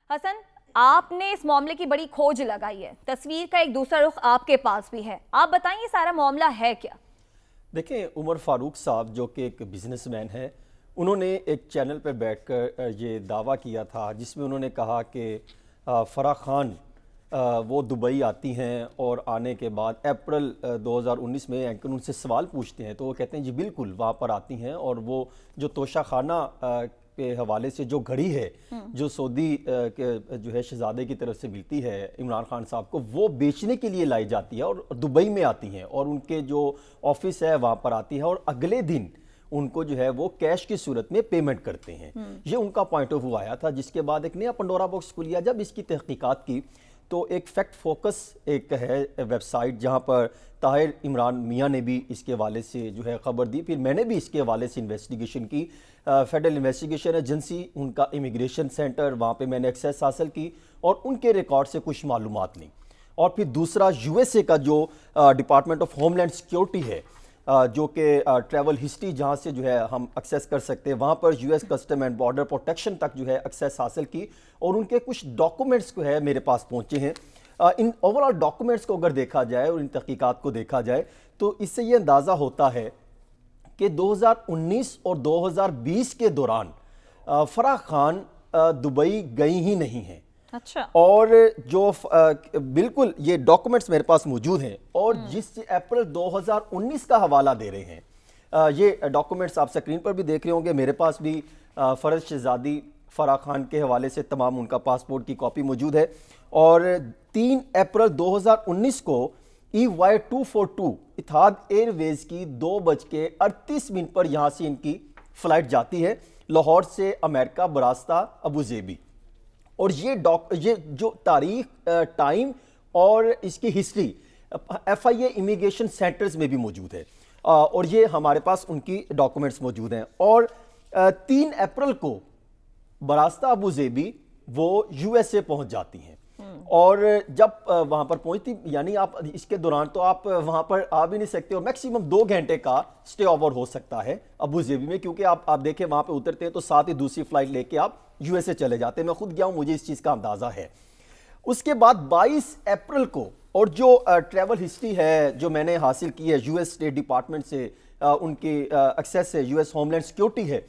حسن، آپ نے اس معاملے کی بڑی کھوج لگائی ہے، تصویر کا ایک دوسرا رخ آپ کے پاس بھی ہے، آپ بتائیں یہ سارا معاملہ ہے کیا؟ دیکھیں، عمر فاروق صاحب جو کہ ایک بزنس مین ہے، انہوں نے ایک چینل پہ بیٹھ کر یہ دعویٰ کیا تھا جس میں انہوں نے کہا کہ فرح خان وہ دبئی آتی ہیں اور آنے کے بعد اپریل 2019 میں اینکر ان سے سوال پوچھتے ہیں تو وہ کہتے ہیں جی بالکل وہاں پر آتی ہیں، اور وہ جو توشہ خانہ کے حوالے سے جو گھڑی ہے جو سعودی جو ہے شہزادے کی طرف سے ملتی ہے عمران خان صاحب کو، وہ بیچنے کے لیے لائی جاتی ہے اور دبئی میں آتی ہیں اور ان کے جو آفس ہے وہاں پر آتی ہے اور اگلے دن ان کو جو ہے وہ کیش کی صورت میں پیمنٹ کرتے ہیں۔ یہ ان کا پوائنٹ آف ویو آیا تھا، جس کے بعد ایک نیا پنڈورا باکس کھلیا جب اس کی تحقیقات کی تو ایک فیکٹ فوکس ایک ہے ویب سائٹ جہاں پر طاہر عمران میاں نے بھی اس کے حوالے سے جو ہے خبر دی، پھر میں نے بھی اس کے حوالے سے انویسٹیگیشن کی، فیڈرل انویسٹیگیشن ایجنسی ان کا امیگریشن سینٹر، وہاں پہ میں نے ایکسیس حاصل کی اور ان کے ریکارڈ سے کچھ معلومات لیں۔ اور پھر دوسرا یو ایس اے کا جو department of home land security ہے، جو کہ ٹریول ہسٹری جہاں سے جو ہے ہم ایکسیس کر سکتے ہیں، وہاں پر U S custom and border protection تک جو ہے ایکسیس حاصل کی اور ان کے کچھ ڈاکومنٹس کو ہے میرے پاس پہنچے ہیں۔ ان اوورال ڈاکومنٹس کو اگر دیکھا جائے اور ان تحقیقات کو دیکھا جائے تو اس سے یہ اندازہ ہوتا ہے کہ 2019 اور 2020 کے دوران فرح خان دبئی گئی ہی نہیں ہیں۔ اچھا، اور جو بالکل یہ ڈاکومنٹس میرے پاس موجود ہیں اور جس اپریل 2019 کا حوالہ دے رہے ہیں، یہ ڈاکومنٹس آپ سکرین پر بھی دیکھ رہے ہوں گے، میرے پاس بھی فرز شہزادی فرح خان کے حوالے سے تمام ان کا پاسپورٹ کی کاپی موجود ہے۔ اور 3 اپریل 2019 کو EY242 اتحاد ایئر ویز کی 2:38 پر یہاں سے ان کی فلائٹ جاتی ہے لاہور سے امریکہ براستہ ابوظہبی۔ اور یہ جو تاریخ، ٹائم اور اس کی ہسٹری FIA امیگریشن سینٹرز میں بھی موجود ہے، اور یہ ہمارے پاس ان کی ڈاکومنٹس موجود ہیں۔ اور 3 اپریل کو براستہ ابوظہبی وہ USA پہنچ جاتی ہیں، اور جب وہاں پر پہنچتی یعنی آپ اس کے دوران تو آپ وہاں پر آ بھی نہیں سکتے اور میکسیمم 2 گھنٹے کا سٹے اوور ہو سکتا ہے ابوظہبی میں، کیونکہ آپ دیکھیں وہاں پہ اترتے ہیں تو ساتھ ہی دوسری فلائٹ لے کے آپ USA چلے جاتے ہیں۔ میں خود گیا ہوں، مجھے اس چیز کا اندازہ ہے۔ اس کے بعد 22 اپریل کو، اور جو ٹریول ہسٹری ہے جو میں نے حاصل کی ہے US اسٹیٹ ڈپارٹمنٹ سے، ان کی ایکسیس سے US ہوم لینڈ سیکیورٹی ہے،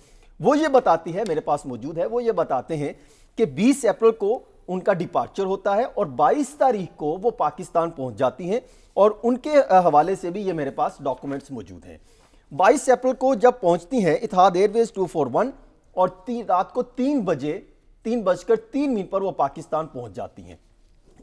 وہ یہ بتاتی ہے، میرے پاس موجود ہے، وہ یہ بتاتے ہیں کہ 20 اپریل کو ان کا ڈپارچر ہوتا ہے اور 22 تاریخ کو وہ پاکستان پہنچ جاتی ہیں، اور ان کے حوالے سے بھی یہ میرے پاس ڈاکومنٹس موجود ہیں۔ 22 اپریل کو جب پہنچتی ہیں اتحاد ایئر ویز 241 اور رات کو 3:03 پر وہ پاکستان پہنچ جاتی ہیں۔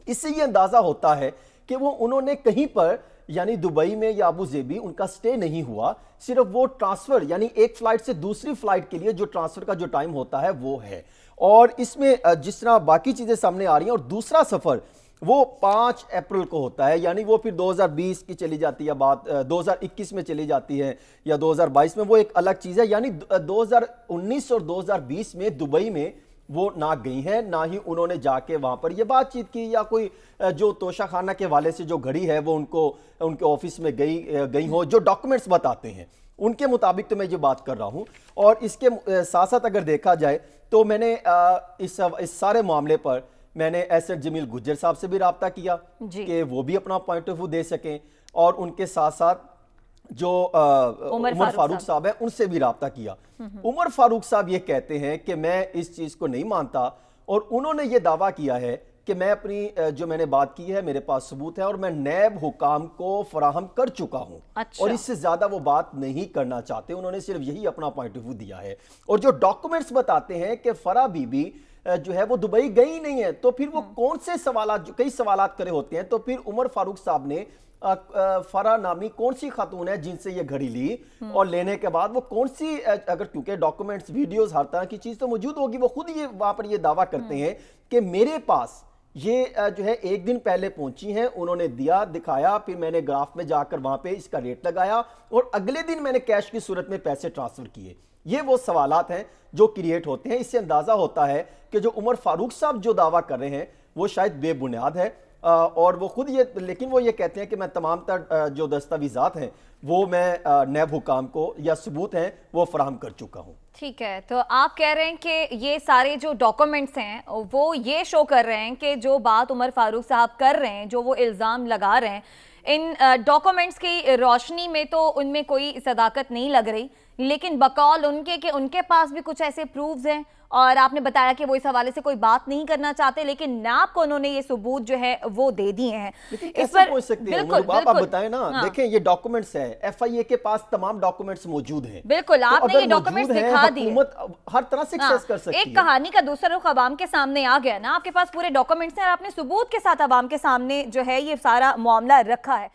اس سے یہ اندازہ ہوتا ہے کہ وہ انہوں نے کہیں پر یعنی دبئی میں یا ابوظہبی ان کا سٹے نہیں ہوا، صرف وہ ٹرانسفر یعنی ایک فلائٹ سے دوسری فلائٹ کے لیے جو ٹرانسفر کا جو ٹائم ہوتا ہے وہ ہے۔ اور اس میں جس طرح باقی چیزیں سامنے آ رہی ہیں، اور دوسرا سفر وہ 5 اپریل کو ہوتا ہے، یعنی وہ پھر 2020 کی چلی جاتی ہے، بات 2021 میں چلی جاتی ہے یا 2022 میں، وہ ایک الگ چیز ہے۔ یعنی 2019 اور 2020 میں دبئی میں وہ نہ گئی ہیں، نہ ہی انہوں نے جا کے وہاں پر یہ بات چیت کی یا کوئی جو توشہ خانہ کے حوالے سے جو گھڑی ہے وہ ان کے آفس میں گئی ہو، جو ڈاکومنٹس بتاتے ہیں ان کے مطابق تو میں یہ بات کر رہا ہوں۔ اور اس کے ساتھ ساتھ اگر دیکھا جائے تو میں نے اس سارے معاملے پر میں نے ایسٹ جمیل گجر صاحب سے بھی رابطہ کیا کہ وہ بھی اپنا پوائنٹ آف ویو دے سکیں، اور ان کے ساتھ ساتھ جو عمر فاروق صاحب ہیں ان سے بھی رابطہ کیا۔ عمر فاروق صاحب یہ کہتے ہیں کہ میں اس چیز کو نہیں مانتا، اور انہوں نے یہ دعویٰ کیا ہے کہ میں اپنی جو میں نے بات کی ہے میرے پاس ثبوت ہے اور میں نیب حکام کو فراہم کر چکا ہوں، اور اس سے زیادہ وہ بات نہیں کرنا چاہتے، انہوں نے صرف یہی اپنا پوائنٹ آف ویو دیا ہے۔ اور جو ڈاکومنٹس بتاتے ہیں کہ فرح بی بی جو ہے وہ دبئی گئی نہیں ہے، تو پھر وہ کون سے سوالات، کئی سوالات کرے ہوتے ہیں، تو پھر عمر فاروق صاحب نے فرح نامی کون سی خاتون ہے جن سے یہ گھڑی لی، اور لینے کے بعد وہ کون سی، اگر کیونکہ ڈاکومنٹس ویڈیوز ہر طرح کی چیز تو موجود ہوگی، وہ خود یہ وہاں پر یہ دعویٰ کرتے ہیں کہ میرے پاس یہ جو ہے 1 دن پہلے پہنچی ہیں، انہوں نے دکھایا، پھر میں نے گراف میں جا کر وہاں پہ اس کا ریٹ لگایا اور اگلے دن میں نے کیش کی صورت میں پیسے ٹرانسفر کیے۔ یہ وہ سوالات ہیں جو کریٹ ہوتے ہیں۔ اس سے اندازہ ہوتا ہے کہ جو عمر فاروق صاحب جو دعویٰ کر رہے ہیں وہ شاید بے بنیاد ہے۔ اور وہ خود لیکن وہ یہ کہتے ہیں کہ میں تمام تر جو دستاویزات ہیں وہ میں نیب حکام کو یا ثبوت ہیں وہ فراہم کر چکا ہوں. ٹھیک ہے، تو آپ کہہ رہے ہیں کہ یہ سارے جو ڈاکومنٹس ہیں وہ یہ شو کر رہے ہیں کہ جو بات عمر فاروق صاحب کر رہے ہیں، جو وہ الزام لگا رہے ہیں، ان ڈاکومنٹس کی روشنی میں تو ان میں کوئی صداقت نہیں لگ رہی، لیکن بقول ان کے کہ ان کے پاس بھی کچھ ایسے پروفز ہیں، اور آپ نے بتایا کہ وہ اس حوالے سے کوئی بات نہیں کرنا چاہتے، لیکن نیب کو انہوں نے یہ ثبوت جو ہے وہ دے دیے ہیں. لیکن کیسے پہنچ سکتے ہیں آپ بتائیں نا. دیکھیں یہ ڈاکومنٹس ہے، ایف آئی اے کے پاس تمام ڈاکومنٹس موجود ہیں. بالکل آپ نے یہ ڈاکومنٹس دکھا دیے، حکومت ہر طرح سے ایکسیس کر سکتی ہے. ایک کہانی کا دوسرا رخ عوام کے سامنے آ گیا نا. آپ کے پاس پورے ڈاکومنٹس ہیں اور آپ نے ثبوت کے ساتھ عوام کے سامنے جو ہے یہ سارا معاملہ رکھا ہے.